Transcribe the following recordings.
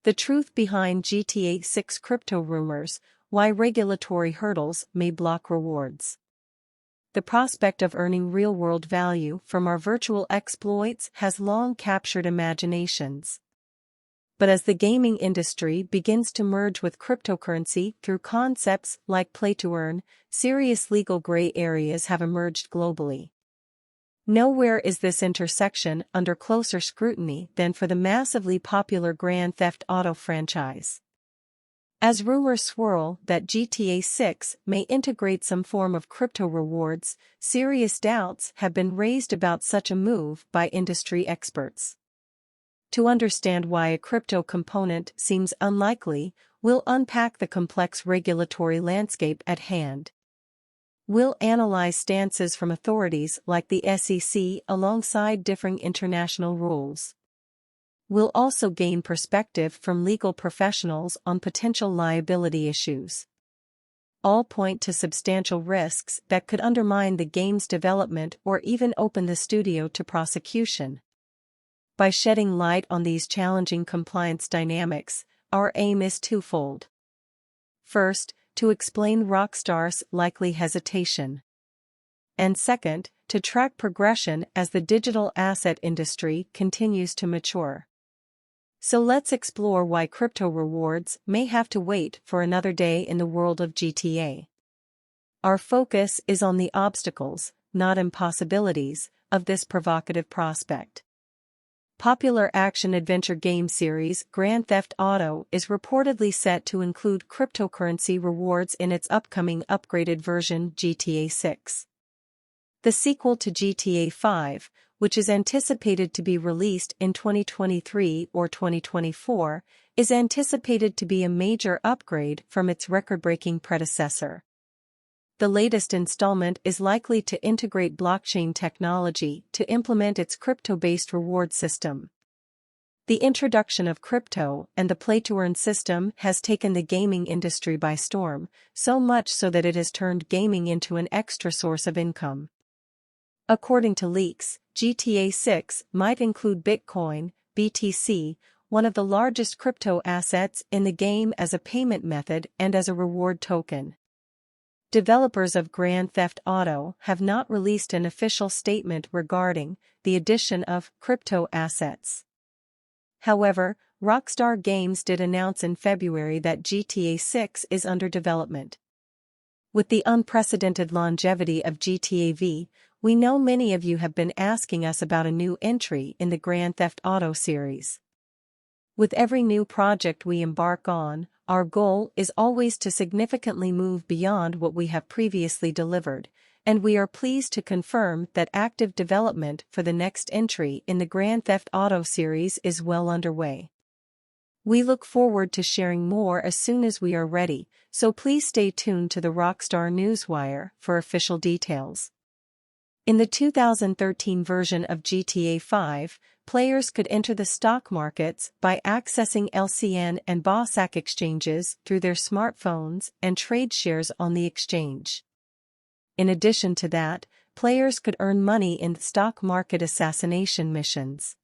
The truth behind GTA 6 crypto rumors, why regulatory hurdles may block rewards. The prospect of earning real-world value from our virtual exploits has long captured imaginations. But as the gaming industry begins to merge with cryptocurrency through concepts like play-to-earn, serious legal gray areas have emerged globally. Nowhere is this intersection under closer scrutiny than for the massively popular Grand Theft Auto franchise. As rumors swirl that GTA 6 may integrate some form of crypto rewards, serious doubts have been raised about such a move by industry experts. To understand why a crypto component seems unlikely, we'll unpack the complex regulatory landscape at hand. We'll analyze stances from authorities like the SEC alongside differing international rules. We'll also gain perspective from legal professionals on potential liability issues. All point to substantial risks that could undermine the game's development or even open the studio to prosecution. By shedding light on these challenging compliance dynamics, our aim is twofold. First, to explain Rockstar's likely hesitation. And second, to track progression as the digital asset industry continues to mature. So let's explore why crypto rewards may have to wait for another day in the world of GTA. Our focus is on the obstacles, not impossibilities, of this provocative prospect. Popular action-adventure game series Grand Theft Auto is reportedly set to include cryptocurrency rewards in its upcoming upgraded version GTA 6. The sequel to GTA 5, which is anticipated to be released in 2023 or 2024, is anticipated to be a major upgrade from its record-breaking predecessor. The latest installment is likely to integrate blockchain technology to implement its crypto-based reward system. The introduction of crypto and the play-to-earn system has taken the gaming industry by storm, so much so that it has turned gaming into an extra source of income. According to leaks, GTA 6 might include Bitcoin, BTC, one of the largest crypto assets in the game, as a payment method and as a reward token. Developers of Grand Theft Auto have not released an official statement regarding the addition of crypto assets. However, Rockstar Games did announce in February that GTA 6 is under development. With the unprecedented longevity of GTA V, we know many of you have been asking us about a new entry in the Grand Theft Auto series. With every new project we embark on, our goal is always to significantly move beyond what we have previously delivered, and we are pleased to confirm that active development for the next entry in the Grand Theft Auto series is well underway. We look forward to sharing more as soon as we are ready, so please stay tuned to the Rockstar Newswire for official details. In the 2013 version of GTA 5, players could enter the stock markets by accessing LCN and BOSAC exchanges through their smartphones and trade shares on the exchange. In addition to that, players could earn money in stock market assassination missions.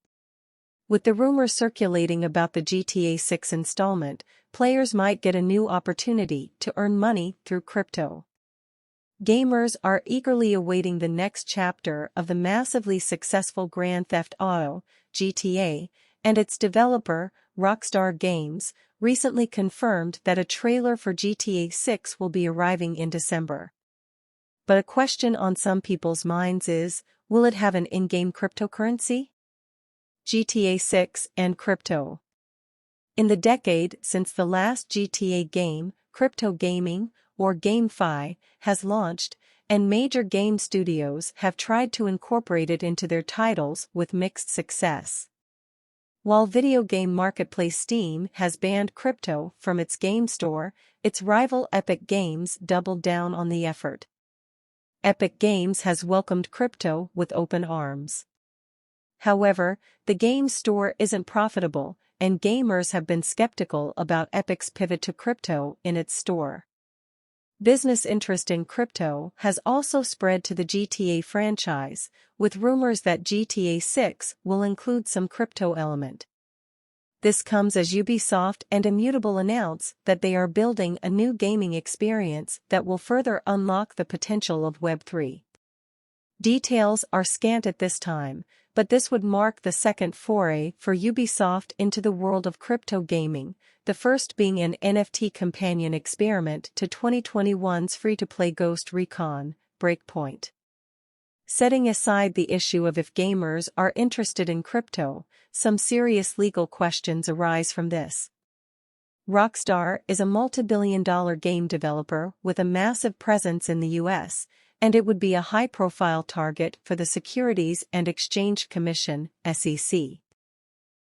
With the rumor circulating about the GTA 6 installment, players might get a new opportunity to earn money through crypto. Gamers are eagerly awaiting the next chapter of the massively successful Grand Theft Auto, GTA, and its developer, Rockstar Games, recently confirmed that a trailer for GTA 6 will be arriving in December. But a question on some people's minds is, will it have an in-game cryptocurrency? GTA 6 and crypto. In the decade since the last GTA game, crypto gaming, or GameFi, has launched, and major game studios have tried to incorporate it into their titles with mixed success. While video game marketplace Steam has banned crypto from its game store, its rival Epic Games doubled down on the effort. Epic Games has welcomed crypto with open arms. However, the game store isn't profitable, and gamers have been skeptical about Epic's pivot to crypto in its store. Business interest in crypto has also spread to the GTA franchise, with rumors that GTA 6 will include some crypto element. This comes as Ubisoft and Immutable announce that they are building a new gaming experience that will further unlock the potential of Web3. Details are scant at this time, but this would mark the second foray for Ubisoft into the world of crypto gaming, the first being an NFT companion experiment to 2021's free-to-play Ghost Recon, Breakpoint. Setting aside the issue of if gamers are interested in crypto, some serious legal questions arise from this. Rockstar is a multi-billion-dollar game developer with a massive presence in the US, and it would be a high-profile target for the Securities and Exchange Commission, SEC.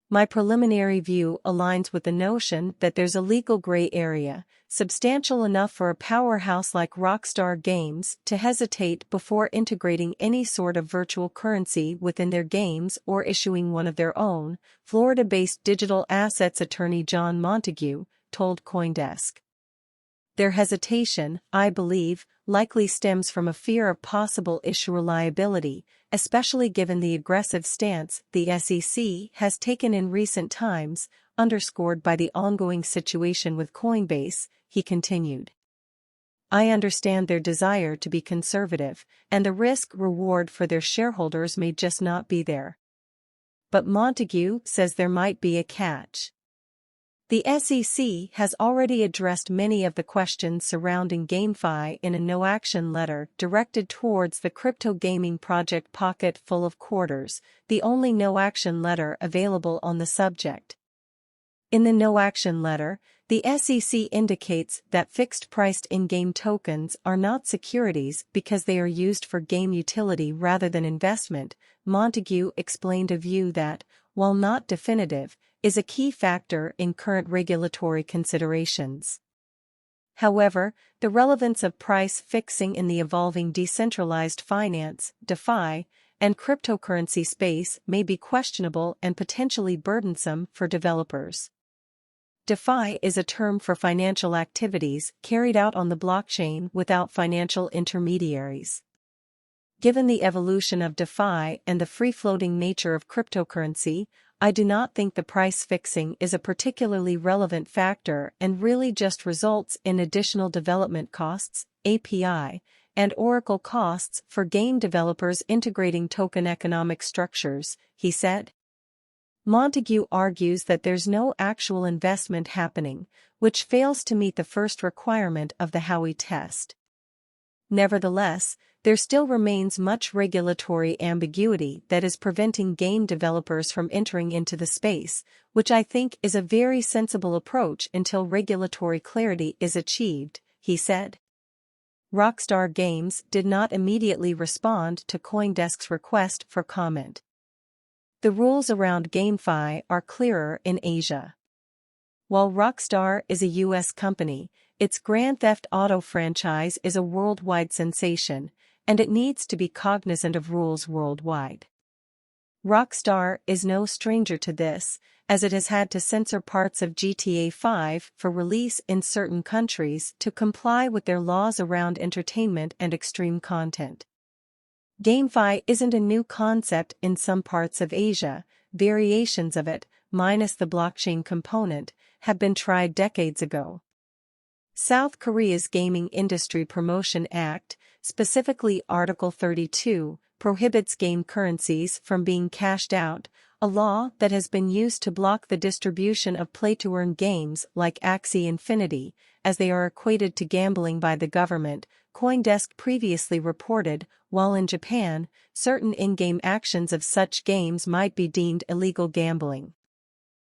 My preliminary view aligns with the notion that there's a legal gray area, substantial enough for a powerhouse like Rockstar Games to hesitate before integrating any sort of virtual currency within their games or issuing one of their own, Florida-based digital assets attorney John Montague told CoinDesk. Their hesitation, I believe, likely stems from a fear of possible issuer liability, especially given the aggressive stance the SEC has taken in recent times, underscored by the ongoing situation with Coinbase, he continued. I understand their desire to be conservative, and the risk-reward for their shareholders may just not be there. But Montague says there might be a catch. The SEC has already addressed many of the questions surrounding GameFi in a no-action letter directed towards the crypto gaming project Pocket Full of Quarters, the only no-action letter available on the subject. In the no-action letter, the SEC indicates that fixed-priced in-game tokens are not securities because they are used for game utility rather than investment. Montague explained a view that, while not definitive, is a key factor in current regulatory considerations. However, the relevance of price fixing in the evolving decentralized finance, DeFi, and cryptocurrency space may be questionable and potentially burdensome for developers. DeFi is a term for financial activities carried out on the blockchain without financial intermediaries. Given the evolution of DeFi and the free-floating nature of cryptocurrency, I do not think the price fixing is a particularly relevant factor and really just results in additional development costs, API, and Oracle costs for game developers integrating token economic structures, he said. Montague argues that there's no actual investment happening, which fails to meet the first requirement of the Howey test. Nevertheless, there still remains much regulatory ambiguity that is preventing game developers from entering into the space, which I think is a very sensible approach until regulatory clarity is achieved, he said. Rockstar Games did not immediately respond to CoinDesk's request for comment. The rules around GameFi are clearer in Asia. While Rockstar is a US company, its Grand Theft Auto franchise is a worldwide sensation, and it needs to be cognizant of rules worldwide. Rockstar is no stranger to this, as it has had to censor parts of GTA 5 for release in certain countries to comply with their laws around entertainment and extreme content. GameFi isn't a new concept in some parts of Asia. Variations of it, minus the blockchain component, have been tried decades ago. South Korea's Gaming Industry Promotion Act, specifically Article 32, prohibits game currencies from being cashed out, a law that has been used to block the distribution of play-to-earn games like Axie Infinity, as they are equated to gambling by the government, CoinDesk previously reported, while in Japan, certain in-game actions of such games might be deemed illegal gambling.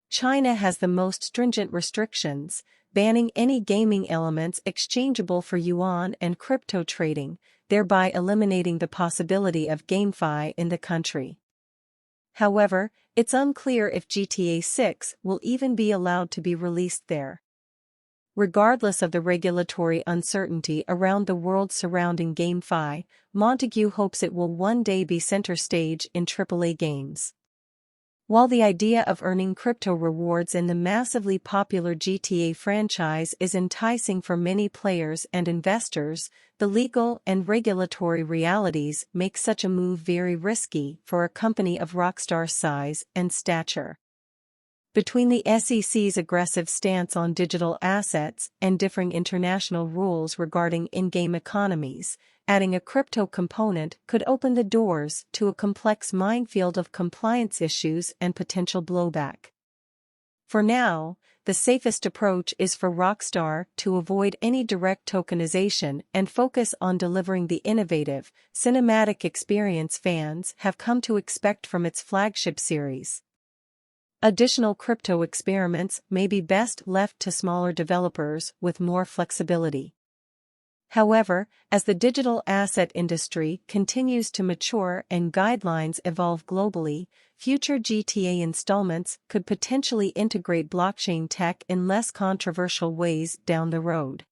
China has the most stringent restrictions, banning any gaming elements exchangeable for yuan and crypto trading, thereby eliminating the possibility of GameFi in the country. However, it's unclear if GTA 6 will even be allowed to be released there. Regardless of the regulatory uncertainty around the world surrounding GameFi, Montague hopes it will one day be center stage in AAA games. While the idea of earning crypto rewards in the massively popular GTA franchise is enticing for many players and investors, the legal and regulatory realities make such a move very risky for a company of Rockstar's size and stature. Between the SEC's aggressive stance on digital assets and differing international rules regarding in-game economies, adding a crypto component could open the doors to a complex minefield of compliance issues and potential blowback. For now, the safest approach is for Rockstar to avoid any direct tokenization and focus on delivering the innovative, cinematic experience fans have come to expect from its flagship series. Additional crypto experiments may be best left to smaller developers with more flexibility. However, as the digital asset industry continues to mature and guidelines evolve globally, future GTA installments could potentially integrate blockchain tech in less controversial ways down the road.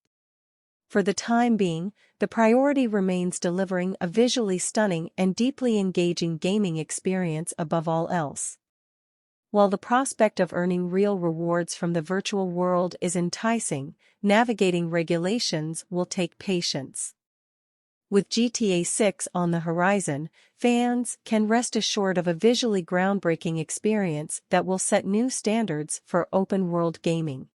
For the time being, the priority remains delivering a visually stunning and deeply engaging gaming experience above all else. While the prospect of earning real rewards from the virtual world is enticing, navigating regulations will take patience. With GTA 6 on the horizon, fans can rest assured of a visually groundbreaking experience that will set new standards for open-world gaming.